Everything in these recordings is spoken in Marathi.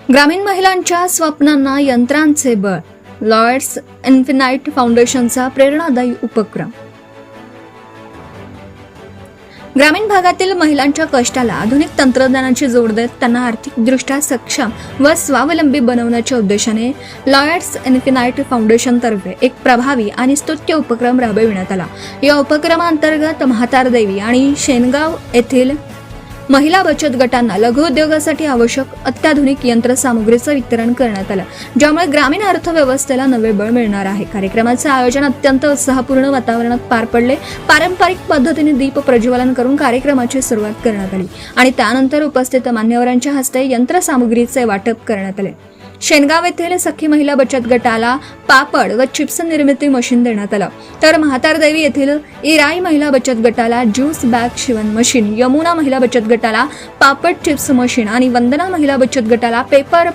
ग्रामीण महिलांच्या स्वप्नांना यंत्रांचे बळ. लॉयड्स इन्फिनाइट फाउंडेशनचा प्रेरणादायी उपक्रम. ग्रामीण भागातील महिलांच्या कष्टाला आधुनिक तंत्रज्ञानाची जोड देत त्यांना आर्थिकदृष्ट्या सक्षम व स्वावलंबी बनवण्याच्या उद्देशाने लॉयड्स इन्फिनाइट फाउंडेशनतर्फे एक प्रभावी आणि स्तुत्य उपक्रम राबविण्यात आला. या उपक्रमांतर्गत म्हातारदेवी आणि शेनगाव येथील महिला बचत गटांना लघु उद्योगासाठी आवश्यक अत्याधुनिक यंत्रसामुग्रीचं वितरण करण्यात आलं, ज्यामुळे ग्रामीण अर्थव्यवस्थेला नवे बळ मिळणार आहे. कार्यक्रमाचे आयोजन अत्यंत उत्साहपूर्ण वातावरणात पार पडले. पारंपरिक पद्धतीने दीप प्रज्वलन करून कार्यक्रमाची सुरुवात करण्यात आली आणि त्यानंतर उपस्थित मान्यवरांच्या हस्ते यंत्रसामुग्रीचे वाटप करण्यात आले. शेनगाव येथील सखी महिला बचत गटाला पापड व चिप्स निर्मिती मशीन देण्यात आलं, तर म्हातारदेवी येथील इराई महिला बचत गटाला ज्यूस बॅग शिवण मशीन, यमुना महिला बचत गटाला पापड चिप्स मशीन आणि वंदना महिला बचत गटाला पेपर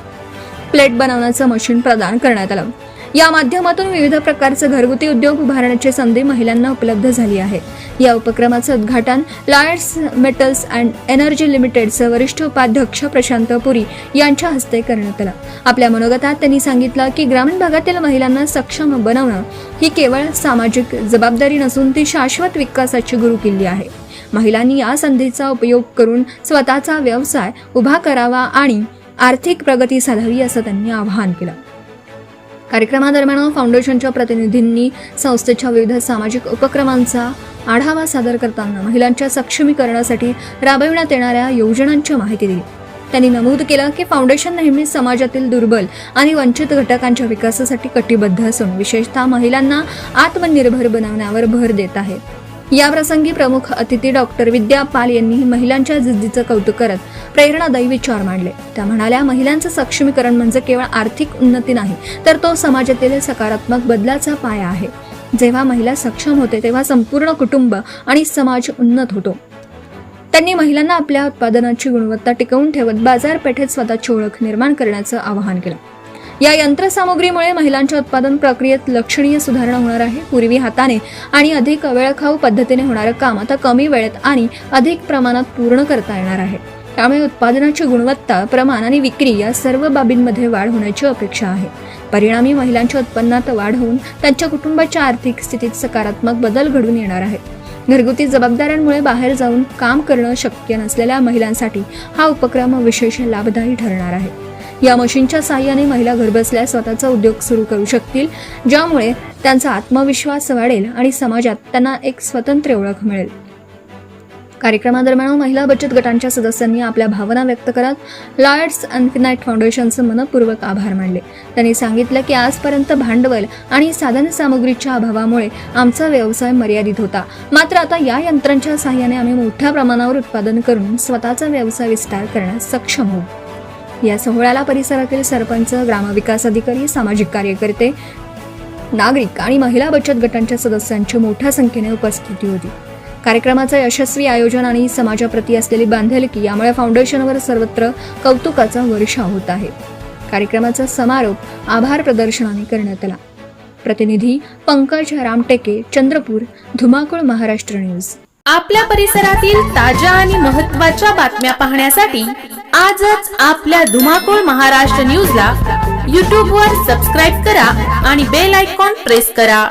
प्लेट बनवण्याचं मशीन प्रदान करण्यात आलं. या माध्यमातून विविध प्रकारचे घरगुती उद्योग उभारण्याची संधी महिलांना उपलब्ध झाली आहे. या उपक्रमाचं उद्घाटन लॉयड्स मेटल्स अँड एनर्जी लिमिटेडचे वरिष्ठ उपाध्यक्ष प्रशांत पुरी यांच्या हस्ते करण्यात आलं. आपल्या मनोगतात त्यांनी सांगितलं की ग्रामीण भागातील महिलांना सक्षम बनवणं ही केवळ सामाजिक जबाबदारी नसून ती शाश्वत विकासाची गुरुकिल्ली आहे. महिलांनी या संधीचा उपयोग करून स्वतःचा व्यवसाय उभा करावा आणि आर्थिक प्रगती साधावी असं त्यांनी आवाहन केलं. कार्यक्रमादरम्यान फाउंडेशनच्या प्रतिनिधींनी संस्थेच्या विविध सामाजिक उपक्रमांचा आढावा सादर करताना महिलांच्या सक्षमीकरणासाठी राबविण्यात येणाऱ्या योजनांची माहिती दिली. त्यांनी नमूद केलं की फाउंडेशन नेहमी समाजातील दुर्बल आणि वंचित घटकांच्या विकासासाठी कटिबद्ध असून विशेषतः महिलांना आत्मनिर्भर बनवण्यावर भर देत आहे. याप्रसंगी प्रमुख अतिथी डॉक्टर विद्या पाल यांनी महिलांच्या जिद्दीचं कौतुक करत प्रेरणादायी विचार मांडले. त्या म्हणाल्या, महिलांचं सक्षमीकरण म्हणजे केवळ आर्थिक उन्नती नाही, तर तो समाजातील सकारात्मक बदलाचा पाया आहे. जेव्हा महिला सक्षम होते तेव्हा संपूर्ण कुटुंब आणि समाज उन्नत होतो. त्यांनी महिलांना आपल्या उत्पादनाची गुणवत्ता टिकवून ठेवत बाजारपेठेत स्वतःची ओळख निर्माण करण्याचं आवाहन केलं. या यंत्रसामुग्रीमुळे महिलांच्या उत्पादन प्रक्रियेत लक्षणीय सुधारणा होणार आहे. पूर्वी हाताने आणि अधिक वेळखाऊ पद्धतीने होणारं काम आता कमी वेळेत आणि अधिक प्रमाणात पूर्ण करता येणार आहे. त्यामुळे उत्पादनाची गुणवत्ता, प्रमाण आणि विक्री या सर्व बाबींमध्ये वाढ होण्याची अपेक्षा आहे. परिणामी महिलांच्या उत्पन्नात वाढ होऊन त्यांच्या कुटुंबाच्या आर्थिक स्थितीत सकारात्मक बदल घडून येणार आहे. घरगुती जबाबदाऱ्यांमुळे बाहेर जाऊन काम करणं शक्य नसलेल्या महिलांसाठी हा उपक्रम विशेष लाभदायी ठरणार आहे. या मशीनच्या साहाय्याने महिला घरबसल्या स्वतःचा उद्योग सुरू करू शकतील, ज्यामुळे त्यांचा आत्मविश्वास वाढेल आणि समाजात त्यांना एक स्वतंत्र ओळख मिळेल. कार्यक्रमादरम्यान महिला बचत गटांच्या सदस्यांनी आपल्या भावना व्यक्त करत लॉयड्स इन्फिनाइट फाउंडेशनचे मनपूर्वक आभार मानले. त्यांनी सांगितलं की आजपर्यंत भांडवल आणि साधनसामुग्रीच्या अभावामुळे आमचा व्यवसाय मर्यादित होता, मात्र आता या यंत्रांच्या साहाय्याने आम्ही मोठ्या प्रमाणावर उत्पादन करून स्वतःचा व्यवसाय विस्तार करण्यास सक्षम होऊ. या सोहळ्याला परिसरातील सरपंच, ग्रामविकास अधिकारी, सामाजिक कार्यकर्ते, नागरिक आणि महिला बचत गटांच्या सदस्यांची मोठ्या संख्येने उपस्थिती होती. कार्यक्रमाचं यशस्वी आयोजन आणि समाजाप्रती असलेली बांधिलकी यामुळे फाउंडेशनवर सर्वत्र कौतुकाचा वर्षाव होत आहे. कार्यक्रमाचा समारोप आभार प्रदर्शनाने करण्यात आला. प्रतिनिधी पंकज रामटेके, चंद्रपूर, धुमाकूळ, महाराष्ट्र न्यूज. आपल्या परिसरातील ताज्या आणि महत्त्वाच्या बातम्या पाहण्यासाठी आजच आपल्या धुमाकूळ महाराष्ट्र न्यूजला YouTube वर सबस्क्राईब करा आणि बेल आयकॉन प्रेस करा.